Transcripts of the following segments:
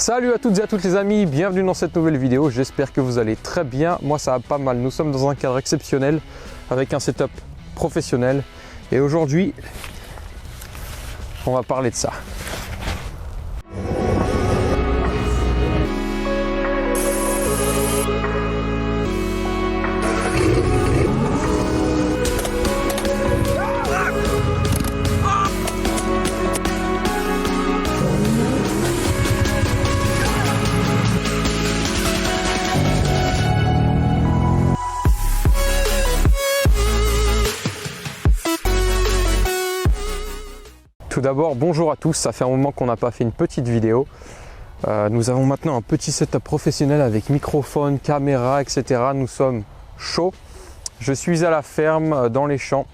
Salut à toutes et à tous les amis, bienvenue dans cette nouvelle vidéo, j'espère que vous allez très bien, moi ça va pas mal, nous sommes dans un cadre exceptionnel avec un setup professionnel et aujourd'hui on va parler de ça. Tout d'abord, bonjour à tous, ça fait un moment qu'on n'a pas fait une petite vidéo. Nous avons maintenant un petit setup professionnel avec microphone, caméra, etc. Nous sommes chauds. Je suis à la ferme, dans les champs.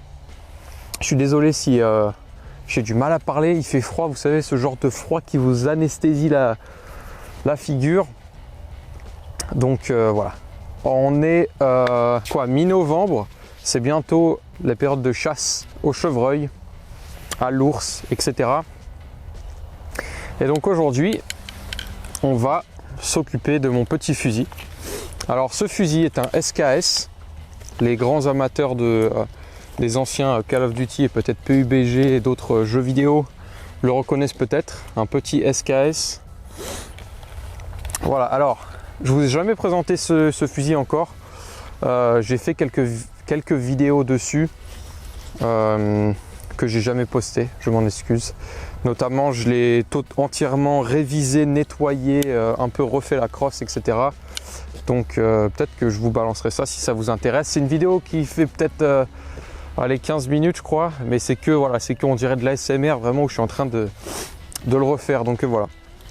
Je suis désolé si j'ai du mal à parler, il fait froid, vous savez, ce genre de froid qui vous anesthésie la figure. Donc voilà, on est mi-novembre, c'est bientôt la période de chasse au chevreuil, à l'ours, etc. Et donc aujourd'hui, on va s'occuper de mon petit fusil. Alors ce fusil est un SKS. Les grands amateurs des anciens Call of Duty et peut-être PUBG et d'autres jeux vidéo le reconnaissent peut-être. Un petit SKS. Voilà, alors je vous ai jamais présenté ce fusil encore. J'ai fait quelques vidéos dessus. Que j'ai jamais posté, je m'en excuse. Notamment, je l'ai entièrement révisé, nettoyé, un peu refait la crosse, etc. Donc peut-être que je vous balancerai ça si ça vous intéresse. C'est une vidéo qui fait peut-être 15 minutes, je crois, mais c'est que voilà, c'est qu'on dirait de l'ASMR vraiment où je suis en train de le refaire. Donc voilà.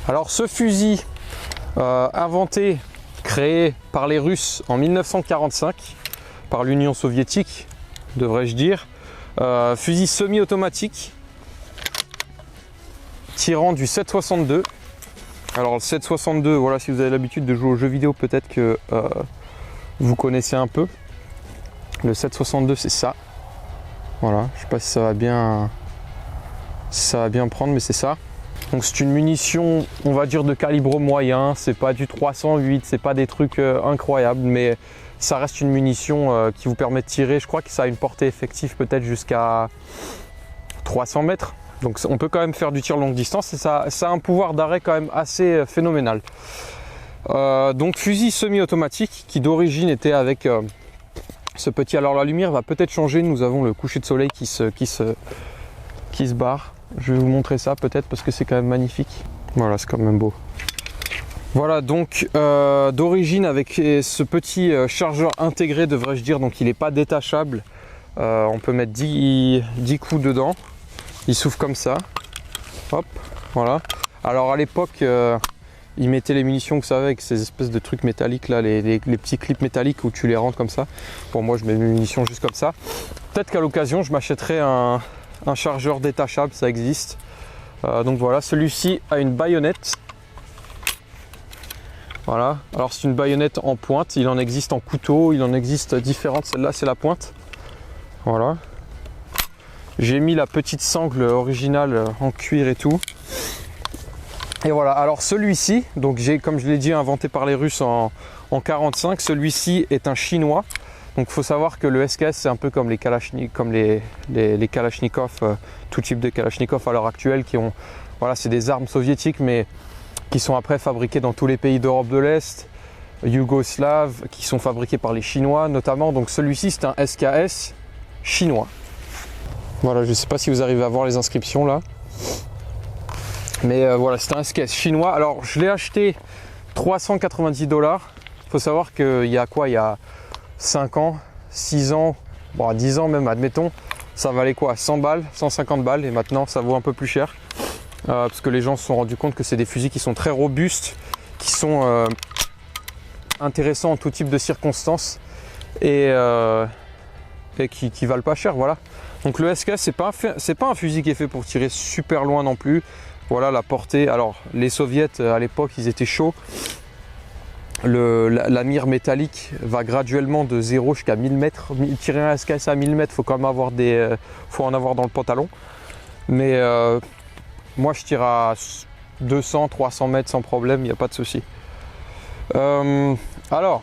Alors ce fusil inventé, créé par les Russes en 1945, par l'Union soviétique, devrais-je dire. Fusil semi-automatique tirant du 7.62. Alors le 7.62, voilà, si vous avez l'habitude de jouer aux jeux vidéo, peut-être que vous connaissez un peu. Le 7.62, c'est ça. Voilà, je sais pas si ça va bien prendre, mais c'est ça. Donc c'est une munition, on va dire de calibre moyen. C'est pas du 308, c'est pas des trucs incroyables, mais ça reste une munition qui vous permet de tirer. Je crois que ça a une portée effective peut-être jusqu'à 300 mètres. Donc on peut quand même faire du tir longue distance et ça a un pouvoir d'arrêt quand même assez phénoménal. Donc fusil semi-automatique qui d'origine était avec ce petit. Alors la lumière va peut-être changer. Nous avons le coucher de soleil qui se barre. Je vais vous montrer ça peut-être parce que c'est quand même magnifique. Voilà, c'est quand même beau. Voilà, donc d'origine avec ce petit chargeur intégré, devrais-je dire, donc il n'est pas détachable. On peut mettre 10 coups dedans. Il s'ouvre comme ça. Hop, voilà. Alors à l'époque, ils mettaient les munitions, vous savez, avec ces espèces de trucs métalliques là, les petits clips métalliques où tu les rentres comme ça. Pour moi, je mets mes munitions juste comme ça. Peut-être qu'à l'occasion, je m'achèterai un chargeur détachable, ça existe. Donc voilà, celui-ci a une baïonnette. Voilà, alors c'est une baïonnette en pointe, il en existe en couteau, il en existe différentes, celle-là c'est la pointe. Voilà. J'ai mis la petite sangle originale en cuir et tout. Et voilà, alors celui-ci, donc comme je l'ai dit, inventé par les Russes en 45, celui-ci est un chinois. Donc il faut savoir que le SKS c'est un peu comme les Kalachnikov, tout type de Kalachnikov à l'heure actuelle qui ont, voilà, c'est des armes soviétiques mais qui sont après fabriqués dans tous les pays d'Europe de l'Est, yougoslaves, qui sont fabriqués par les Chinois notamment. Donc celui-ci c'est un SKS chinois. Voilà, je ne sais pas si vous arrivez à voir les inscriptions là. Mais voilà, c'est un SKS chinois. Alors je l'ai acheté 390 $. Il faut savoir qu'il y a quoi, il y a 5 ans, 6 ans, bon 10 ans même admettons, ça valait quoi, 100 balles, 150 balles et maintenant ça vaut un peu plus cher. Parce que les gens se sont rendus compte que c'est des fusils qui sont très robustes, qui sont intéressants en tout type de circonstances et qui valent pas cher. Voilà. Donc le SKS c'est pas un fusil qui est fait pour tirer super loin non plus. Voilà la portée. Alors les soviets à l'époque ils étaient chauds. La mire métallique va graduellement de 0 jusqu'à 1000 mètres. Tirer un SKS à 1000 mètres, faut quand même avoir faut en avoir dans le pantalon. Mais moi je tire à 200, 300 mètres sans problème, il n'y a pas de souci. Alors,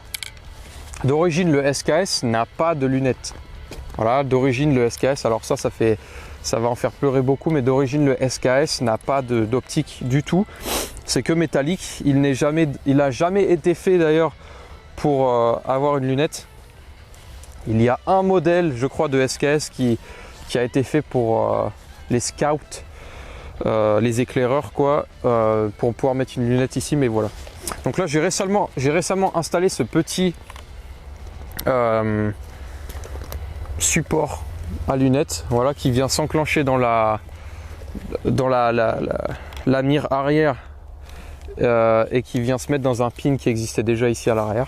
d'origine, le SKS n'a pas de lunettes. Voilà, d'origine, le SKS, alors ça va en faire pleurer beaucoup, mais d'origine, le SKS n'a pas d'optique du tout. C'est que métallique. Il n'a jamais été fait d'ailleurs pour avoir une lunette. Il y a un modèle, je crois, de SKS qui a été fait pour les scouts, les éclaireurs, quoi, pour pouvoir mettre une lunette ici, mais voilà. Donc là, j'ai récemment installé ce petit support à lunettes, voilà, qui vient s'enclencher dans la mire arrière et qui vient se mettre dans un pin qui existait déjà ici à l'arrière.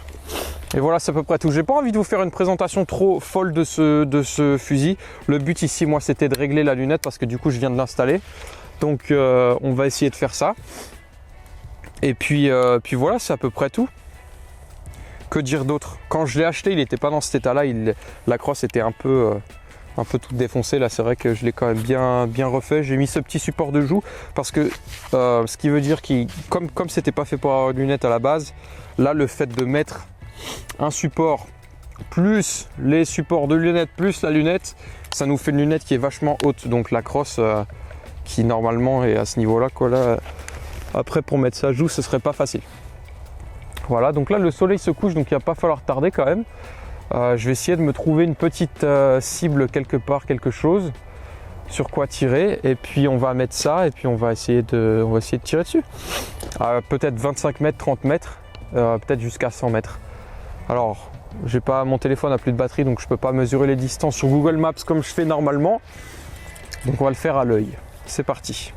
Et voilà, c'est à peu près tout. J'ai pas envie de vous faire une présentation trop folle de ce fusil. Le but ici, moi, c'était de régler la lunette parce que du coup, je viens de l'installer. Donc, on va essayer de faire ça. Et puis voilà, c'est à peu près tout. Que dire d'autre? Quand je l'ai acheté, il n'était pas dans cet état-là. La crosse était un peu toute défoncée. Là, c'est vrai que je l'ai quand même bien refait. J'ai mis ce petit support de joue parce que ce qui veut dire que comme c'était pas fait pour avoir une lunette à la base, là, le fait de mettre un support plus les supports de lunettes plus la lunette, ça nous fait une lunette qui est vachement haute. Donc la crosse qui normalement est à ce niveau-là, quoi, là, après pour mettre sa joue, ce serait pas facile. Voilà, donc là le soleil se couche, donc il va pas falloir tarder quand même. Je vais essayer de me trouver une petite cible quelque part, quelque chose sur quoi tirer, et puis on va mettre ça et puis on va essayer de tirer dessus. Peut-être 25 mètres, 30 mètres, peut-être jusqu'à 100 mètres. Alors, mon téléphone n'a plus de batterie, donc je ne peux pas mesurer les distances sur Google Maps comme je fais normalement. Donc on va le faire à l'œil. C'est parti.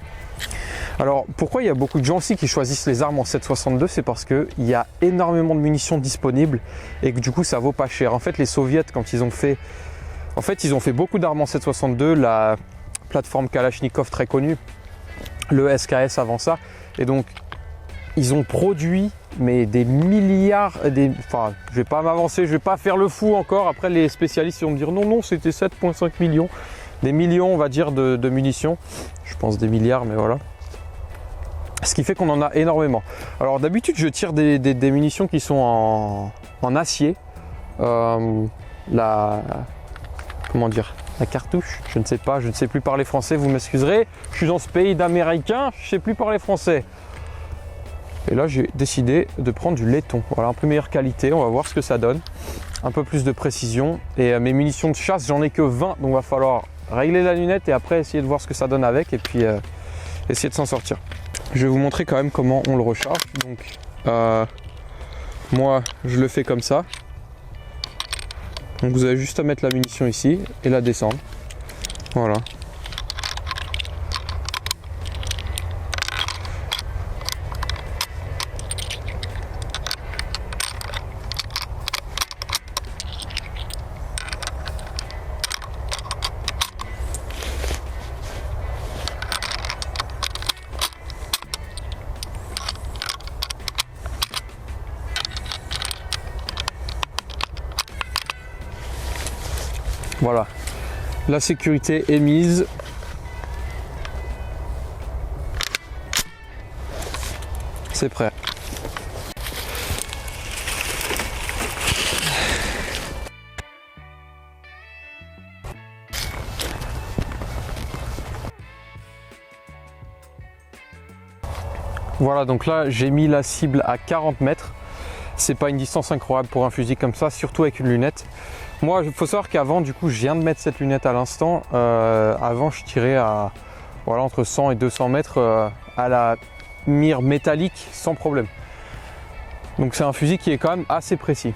Alors, pourquoi il y a beaucoup de gens aussi qui choisissent les armes en 7,62? C'est parce qu'il y a énormément de munitions disponibles et que du coup, ça vaut pas cher. En fait, les soviets, quand ils ont fait beaucoup d'armes en 7,62, la plateforme Kalachnikov très connue, le SKS avant ça, et donc ils ont produit mais des milliards, enfin je vais pas m'avancer, je vais pas faire le fou encore, après les spécialistes vont me dire non c'était 7,5 millions, des millions on va dire de munitions, je pense des milliards mais voilà. Ce qui fait qu'on en a énormément. Alors d'habitude je tire des munitions qui sont en acier, la cartouche, je ne sais plus parler français, vous m'excuserez, je suis dans ce pays d'américains, je ne sais plus parler français. Et là j'ai décidé de prendre du laiton, voilà, un peu meilleure qualité, on va voir ce que ça donne, un peu plus de précision. Et mes munitions de chasse, j'en ai que 20, donc il va falloir régler la lunette et après essayer de voir ce que ça donne avec et puis essayer de s'en sortir. Je vais vous montrer quand même comment on le recharge. Donc moi je le fais comme ça. Donc vous avez juste à mettre la munition ici et la descendre. Voilà. Voilà, la sécurité est mise. C'est prêt. Voilà, donc là j'ai mis la cible à 40 mètres. C'est pas une distance incroyable pour un fusil comme ça, surtout avec une lunette. Moi, il faut savoir qu'avant, du coup, je viens de mettre cette lunette à l'instant. Avant, je tirais à entre 100 et 200 mètres à la mire métallique sans problème. Donc c'est un fusil qui est quand même assez précis.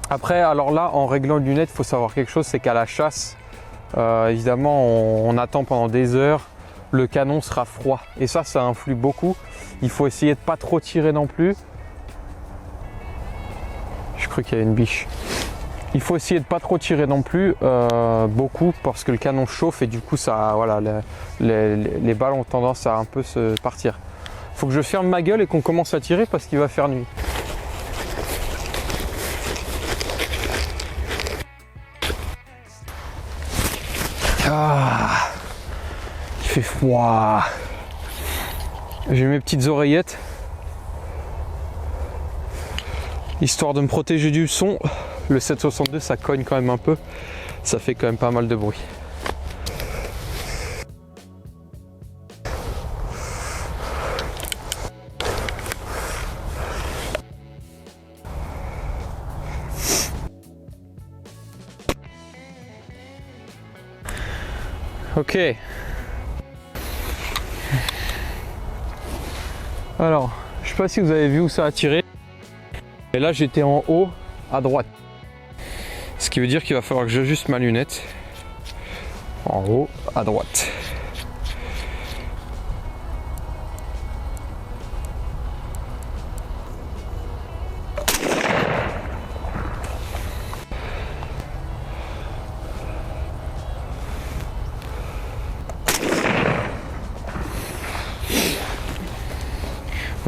Après, alors là, en réglant une lunette, il faut savoir quelque chose, c'est qu'à la chasse, évidemment, on attend pendant des heures. Le canon sera froid et ça influe beaucoup. Il faut essayer de pas trop tirer non plus. Je crois qu'il y a une biche. Il faut essayer de pas trop tirer non plus beaucoup parce que le canon chauffe et du coup ça, voilà, les balles ont tendance à un peu se partir. Il faut que je ferme ma gueule et qu'on commence à tirer parce qu'il va faire nuit. Ah, il fait froid. J'ai mes petites oreillettes, histoire de me protéger du son. Le 762 ça cogne quand même un peu, ça fait quand même pas mal de bruit. Ok. Alors, je sais pas si vous avez vu où ça a tiré. Et là, j'étais en haut à droite. Ce qui veut dire qu'il va falloir que j'ajuste ma lunette. En haut à droite.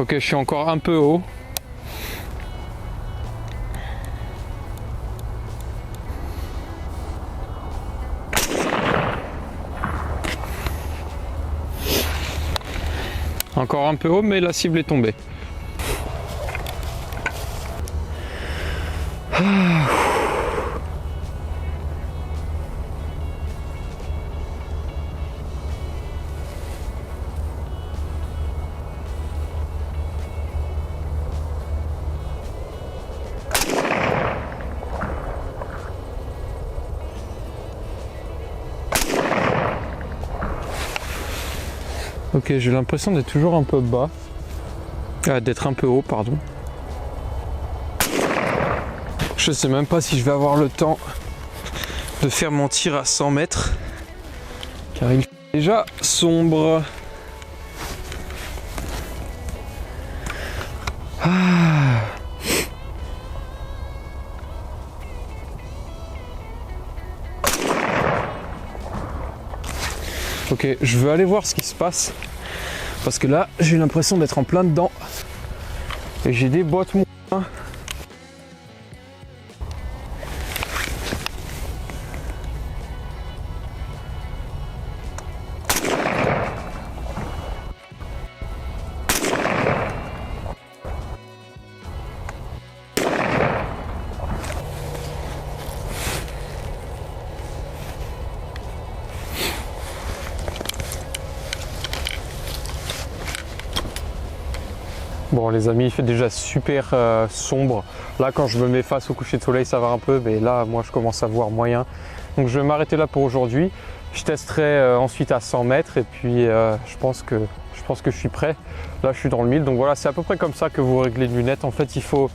Ok, je suis encore un peu haut. Encore un peu haut, mais la cible est tombée. Ok, j'ai l'impression d'être toujours un peu bas. D'être un peu haut, pardon. Je sais même pas si je vais avoir le temps de faire mon tir à 100 mètres. Car il est déjà sombre. Ok, je veux aller voir ce qui se passe. Parce que là, j'ai l'impression d'être en plein dedans. Et j'ai des bottes moins. Bon les amis, il fait déjà super sombre. Là quand je me mets face au coucher de soleil ça va un peu, mais là moi je commence à voir moyen. Donc je vais m'arrêter là pour aujourd'hui. Je testerai ensuite à 100 mètres et puis je pense que je suis prêt. Là je suis dans le 1000, donc voilà, c'est à peu près comme ça que vous réglez une lunette. En fait il faut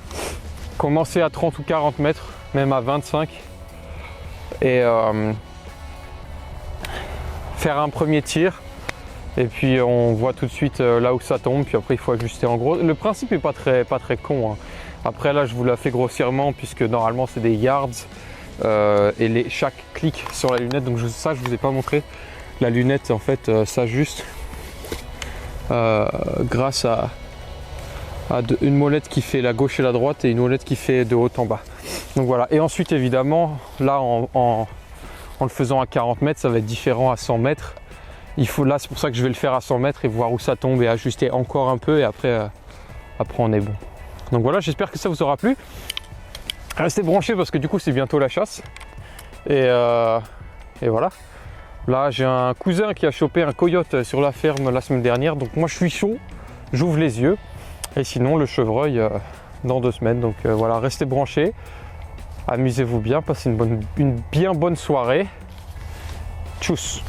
commencer à 30 ou 40 mètres, même à 25 et faire un premier tir. Et puis on voit tout de suite là où ça tombe, puis après il faut ajuster en gros. Le principe est pas très con, hein. Après là je vous la fais grossièrement puisque normalement c'est des yards et chaque clic sur la lunette, donc ça je vous ai pas montré. La lunette en fait s'ajuste grâce à une molette qui fait la gauche et la droite et une molette qui fait de haut en bas. Donc voilà, et ensuite évidemment là en le faisant à 40 mètres ça va être différent à 100 mètres. Il faut, là c'est pour ça que je vais le faire à 100 mètres et voir où ça tombe et ajuster encore un peu et après on est bon. Donc voilà, j'espère que ça vous aura plu. Restez branchés parce que du coup c'est bientôt la chasse. Et voilà. Là j'ai un cousin qui a chopé un coyote sur la ferme la semaine dernière. Donc moi je suis chaud, j'ouvre les yeux. Et sinon le chevreuil dans 2 semaines. Donc voilà, restez branchés. Amusez-vous bien, passez une bien bonne soirée. Tchuss!